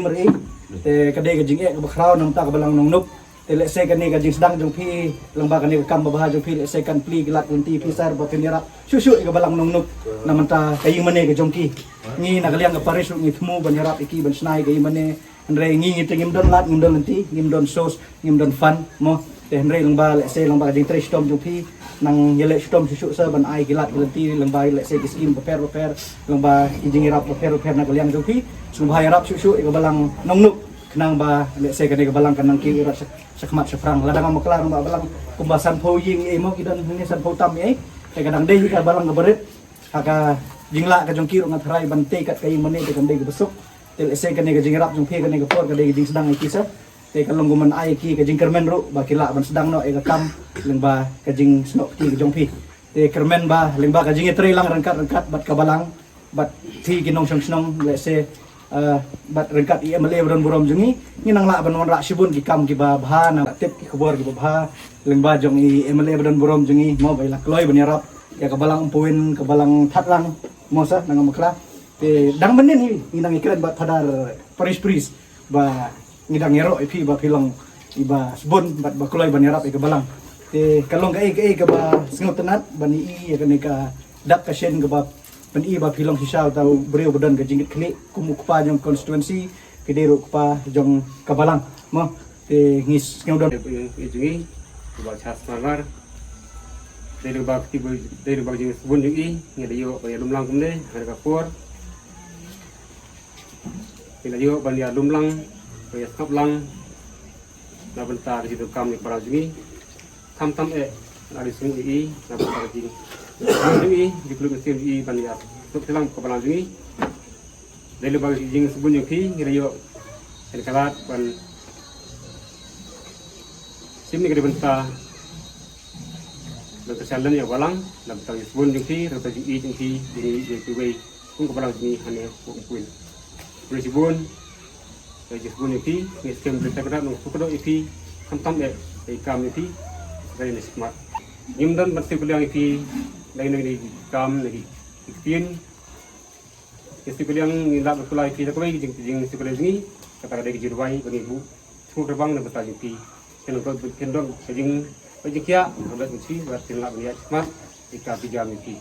meri te kadai gajing bakraw nam ta kabalang nong nup te let's say kani gajing sedang jong pi lengba kani kam babah jong pi let's say kan pli gilat unti pisar ba pinira susu kabalang nong nup namanta kaying mane ga jongki ni nagaliang ga paris ni thmu banirap iki ban snai kaying mane andre ngi ngim don lat ngim don nanti ngim don sos ngim don fun mo te andre lengba let's say lengba gajing tre stom jong pi nang yele stom susu sa ban ai gilat nanti lengba let's say kiskim paper lengba kijing irap paper nagaliang jong pi subhaya rap susu kabalang nong nup kenang ba let's say kani kabalang kanang ki irat sakmat sefrang ladang maklar ba balang kumbasan po ying mo kidan ni san po tam kay kadang dei ka balang gabarit haka jingla ka jong kiro ngat haray bante kat kay mane te kan dei besok tel ese kan ga jingrap jong pe kan ga por ka dei ding sedang ikisa te kalong guman ai ki ka jing kermen ro ba kila ban sedang no ga kam leng ba ka jing snok ki ga jong pi te kermen ba leng ba ka jing tre lang rangkat bat ka balang bat thi kinong snong let's say bat rengkat ia mele beron borom jungi ni nang la ban ra sibun ki kam ki ba bha na tip ki khobor ki ba leng ba jong i mele beron borom jungi mo baila kloi ban yarap ya ka balang umpuin ka balang thatlang mo sa nang makla te dang benin ni nang ikren bat padar paris ba ngidang yero ipi ba pilong iba sbon bat ba kloi ban yarap ka balang te kalong ka ba singot tenat ban i ya ka dak ka shen ka ba pen iba pilong hisau tau beriu badan ke jingit klik kumukpa jong konstituensi kedero kupa jong kabalang mo te ngis ngudon ijingi ba chas malar dari bak jing sebun jungi ngadayo ba lumlang kumde harga por ngadayo ban ya lumlang ba ya skaplang na bentar di situ kam ni para jungi tam ada sungi na bentar jing jungi di peluk mesin di ban ya selang kepala jungi dari bak jing sebun jungi ngadayo kalat ban sini kada bentar Lalu kesalahan ya balang, lalu tang sebun jengki, lalu jengki jadi kubai, pun kebalang jengki hanya kuin. Boleh sebun, jadi sebun jengki, ngiskem berita kerat nung pukul jengki, tam kam jengki, dari nasi kemat. Nyimdan mesti kuliah jengki, lain lagi kam lagi ikpin, mesti kuliah ngilap berkulah jengki, tak kubai jeng mesti kuliah jengki, kata ada kejiruai bagi ibu, semua terbang dan bertanya jengki, kendong jeng Pajak ya, 12 mesti buat tinlak melihat smart, jika 3 minggu.